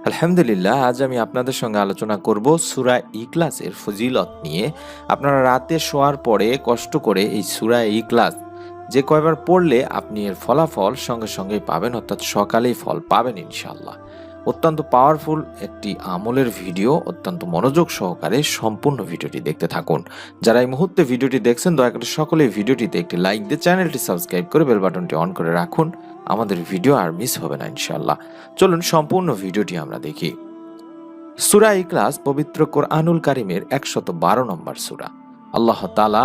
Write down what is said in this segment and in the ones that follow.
আলহামদুলিল্লাহ, আজ আমি আপনাদের সঙ্গে আলোচনা করব সূরা ইখলাসের ফজিলত নিয়ে। আপনারা রাতে শোয়ার পরে কষ্ট করে এই সূরা ইখলাস যে কয়বার পড়লে আপনি এর ফলাফল সঙ্গে সঙ্গেই পাবেন, অর্থাৎ সকালেই ফল পাবেন ইনশাআল্লাহ। অত্যন্ত পাওয়ারফুল একটি আমলের ভিডিও, অত্যন্ত মনোযোগ সহকারে সম্পূর্ণ ভিডিওটি দেখতে থাকুন। যারা এই মুহূর্তে ভিডিওটি দেখছেন দয়া করে সকলেই ভিডিওটিতে একটি লাইক দিয়ে চ্যানেলটি সাবস্ক্রাইব করে বেল বাটনটি অন করে রাখুন। আমাদের ভিডিও আর মিস হবে না ইনশাআল্লাহ। চলুন সম্পূর্ণ ভিডিওটি আমরা দেখি। সূরা ইখলাস পবিত্র কোরআনুল কারীমের ১১২ নম্বর সূরা। আল্লাহ তাআলা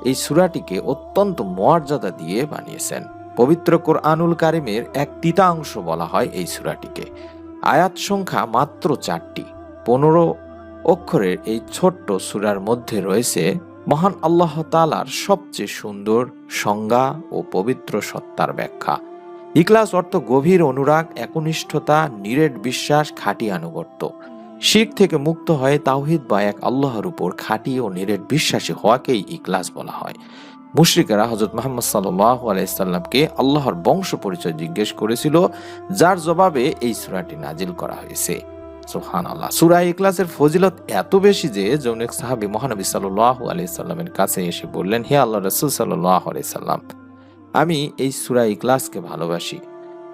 এই সূরাটিকে অত্যন্ত মর্যাদা দিয়ে বানিয়েছেন। পবিত্র কোরআনুল কারীমের এক তৃতীয়াংশ বলা হয় এই সূরাটিকে। আয়াত সংখ্যা মাত্র ৪টি। ১৫ অক্ষরের এই ছোট্ট সূরার মধ্যে রয়েছে মহান আল্লাহ তাআলার সবচেয়ে সুন্দর সংজ্ঞা ও পবিত্র সত্তার ব্যাখ্যা। ইখলাস অর্থ গভীর অনুরাগ, একনিষ্ঠতা, নিরেট বিশ্বাস, খাঁটি আনুগত্য। শিরক থেকে মুক্ত হয়ে তাওহীদ বা এক আল্লাহর উপর খাঁটি ও নিরেট বিশ্বাসী হওয়াকেই ইখলাস বলা হয়। মুশরিকেরা হযরত মুহাম্মদ সাল্লাল্লাহু আলাইহি সাল্লামকে আল্লাহর বংশ পরিচয় জিজ্ঞেস করেছিল, যার জবাবে এই সূরাটি নাজিল করা হয়েছে। সুবহানাল্লাহ। সূরা ইখলাসের ফজিলত এত বেশি যে এক সাহাবী মহানবী সাল্লাল্লাহু আলাইহি সাল্লামের কাছে এসে বললেন, হে আল্লাহর রাসূল সাল্লাল্লাহু আলাইহি সাল্লাম, আমি এই সূরা ইখলাসকে ভালোবাসি।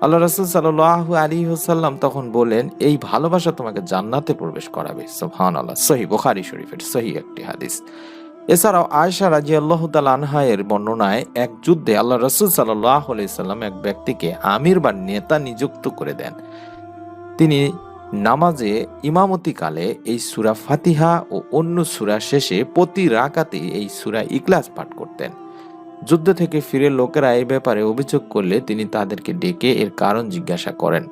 আল্লাহ রাসূল সাল্লাল্লাহু আলাইহি ওয়াসাল্লাম তখন বলেন, এই ভালোবাসা তোমাকে জান্নাতে প্রবেশ করাবে। সুবহানাল্লাহ। সহিহ বুখারী শরীফের সহিহ একটি হাদিস। এছাড়াও আয়েশা রাদিয়াল্লাহু তাআলা আনহা এর বর্ণনায় এক যুদ্ধে আল্লাহ রাসূল সাল্লাল্লাহু আলাইহি সাল্লাম এক ব্যক্তিকে আমির বা নেতা নিযুক্ত করে দেন। তিনি নামাজে ইমামতিকালে এই সূরা ফাতিহা ও অন্য সূরা শেষে প্রতি রাকাতে এই সূরা ইখলাস পাঠ করতেন। যুদ্ধ থেকে ফিরে লোকেরা এই ব্যাপারে অভিযোগ করলে তিনি তাদেরকে ডেকে এর কারণ জিজ্ঞাসা করেন।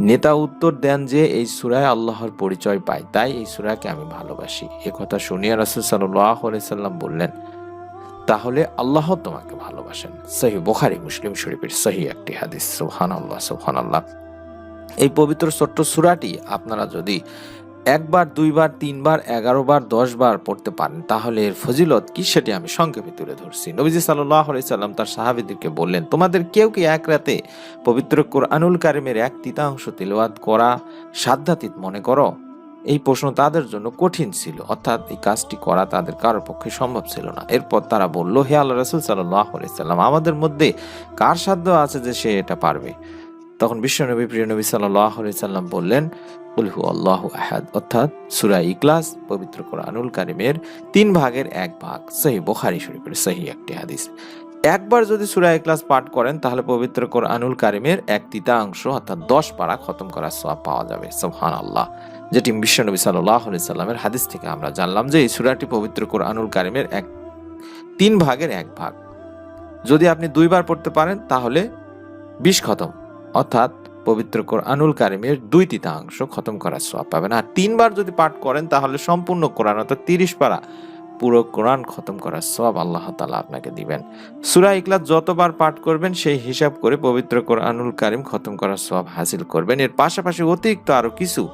নেতা উত্তর দেন যে এই সূরায় আল্লাহর পরিচয় পায়, তাই এই সূরাকে আমি ভালোবাসি। এ কথা শুনিয়া রাসূল সাল্লাল্লাহু আলাইহি সাল্লাম বললেন, তাহলে আল্লাহ তোমাকে ভালোবাসেন। সহিহ বুখারী মুসলিম শরীফের সহিহ একটি হাদিস। সুবহানাল্লাহ, সুবহানাল্লাহ। এই পবিত্র ছোট্ট সূরাটি আপনারা যদি একবার, দুইবার, তিনবার, 11 বার, 10 বার পড়তে পারেন তাহলে এর ফজিলত কি সেটি আমি সংক্ষেপে তুলে ধরছি। নবীজি সাল্লাল্লাহু আলাইহি সাল্লাম তার সাহাবীদেরকে বললেন, তোমাদের কেউ কি এক রাতে পবিত্র কোরআনুল কারীমের এক তৃতীয়াংশ তিলাওয়াত করা সাধ্যাতীত মনে করো? এই প্রশ্ন তাদের জন্য কঠিন ছিল, অর্থাৎ এই কাজটি করা তাদের কারোর পক্ষে সম্ভব ছিল না। এরপর তারা বলল, হে আল্লাহর রাসূল সাল্লাল্লাহু আলাইহি সাল্লাম, আমাদের মধ্যে কার সাধ্য আছে যে সে এটা পারবে? তখন বিশ্বনবী প্রিয় নবী সাল্লাল্লাহু আলাইহি সাল্লাম বললেন, কুল হুয়াল্লাহু আহাদ, অর্থাৎ সূরা ইখলাস পবিত্র কোরআনুল কারীমের 3 ভাগের 1 ভাগ। সহিহ বুখারী শরীফের সহিহ একটি হাদিস। একবার যদি সূরা ইখলাস পাঠ করেন তাহলে পবিত্র কোরআনুল কারীমের এক তৃতীয়াংশ অর্থাৎ 10 পারা খতম করার সওয়াব পাওয়া যাবে। সুবহানাল্লাহ। যেটি বিশ্বনবী সাল্লাল্লাহু আলাইহি সাল্লামের হাদিস থেকে আমরা জানলাম যে এই সূরাটি পবিত্র কোরআনুল কারীমের 3 ভাগের 1 ভাগ। যদি আপনি 2 বার পড়তে পারেন তাহলে 20 খতম, অর্থাৎ পবিত্র কোরআনুল কারীমের 2 তৃতীয়াংশ খতম করার সওয়াব পাবেন। আর 3 বার যদি পাঠ করেন তাহলে সম্পূর্ণ কোরআন অর্থাৎ 30 পারা পুরো কোরআন খতম করার সওয়াব আল্লাহ তাআলা আপনাকে দিবেন। সূরা ইখলাস যতবার পাঠ করবেন সেই হিসাব করে পবিত্র কোরআনুল কারীম খতম করার সওয়াব হাসিল করবেন। এর পাশাপাশি অতিরিক্ত আরো কিছু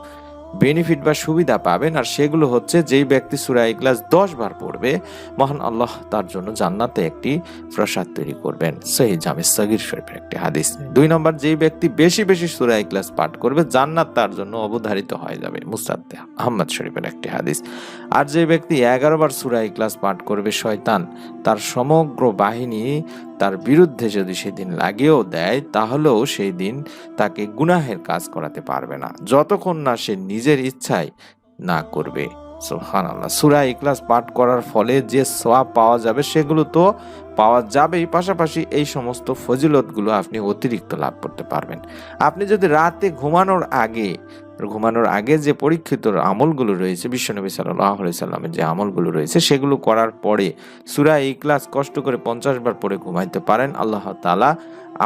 বেনিফিট বা সুবিধা পাবেন, আর সেগুলো হচ্ছে, যেই ব্যক্তি সূরা ইখলাস 10 বার পড়বে মহান আল্লাহ তার জন্য জান্নাতে একটি প্রাসাদ তৈরি করবেন। সহিহ জামে সগীর শরীফের একটি হাদিস। 2 নম্বর, যেই ব্যক্তি বেশি বেশি সূরা ইখলাস পাঠ করবে জান্নাত তার জন্য অবধারিত হয়ে যাবে। মুসনাদ আহমদ শরীফের একটি হাদিস। আর যে ব্যক্তি 11 বার সূরা ইখলাস পাঠ করবে শয়তান তার সমগ্র বাহিনী তার বিরুদ্ধে যদি সেদিন লাগিয়েও দেয় তাহলেও সেই দিন তাকে গুনাহের কাজ করাতে পারবে না, যতক্ষণ না সে নিজের ইচ্ছায় না করবে। সুবহানাল্লাহ। সূরা ইখলাস পাঠ করার ফলে যে সওয়াব পাওয়া যাবে সেগুলো তো পাওয়া যাবেই, পাশাপাশি এই সমস্ত ফজিলতগুলো আপনি অতিরিক্ত লাভ করতে পারবেন। আপনি যদি রাতে ঘুমানোর আগে যে পরীক্ষিত আমলগুলো রয়েছে, বিশ্বনবী সাল্লাল্লাহু আলাইহি সাল্লামের যে আমলগুলো রয়েছে সেগুলো করার পরে সূরা ইখলাস কষ্ট করে 50 বার পড়ে ঘুমাইতে পারেন, আল্লাহ তাআলা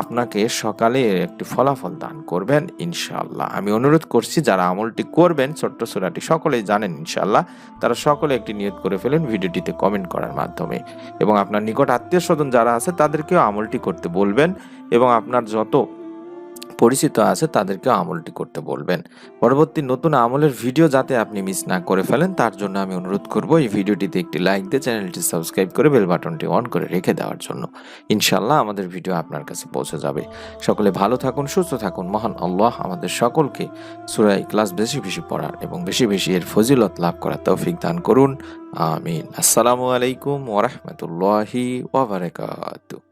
আপনাকে সকালে একটি ফলাফল দান করবেন ইনশাআল্লাহ। আমি অনুরোধ করছি যারা আমলটি করবেন, ছোট্ট সূরাটি সকলেই জানেন ইনশাআল্লাহ, তারা সকলে একটি নিয়ত করে ফেলেন ভিডিওটিতে কমেন্ট করার মাধ্যমে, এবং আপনার নিকট আত্মীয় স্বজন যারা আছে তাদেরকেও আমলটি করতে বলবেন, এবং আপনার যত পরিচিত আছে তাদেরকেও আমলটি করতে বলবেন। পরবর্তী নতুন আমলের ভিডিও যাতে আপনি মিস না করে ফেলেন তার জন্য আমি অনুরোধ করব এই ভিডিওটিতে একটি লাইক দিয়ে চ্যানেলটি সাবস্ক্রাইব করে বেল বাটনটি অন করে রেখে দেওয়ার জন্য। ইনশাআল্লাহ আমাদের ভিডিও আপনার কাছে পৌঁছে যাবে। সকলে ভালো থাকুন, সুস্থ থাকুন। মহান আল্লাহ আমাদের সকলকে সূরা ইখলাস বেশি বেশি পড়ার এবং বেশি বেশি এর ফজিলত লাভ করার তৌফিক দান করুন। আমিন। আসসালামু আলাইকুম ওয়া রাহমাতুল্লাহি ওয়া বারাকাতুহু।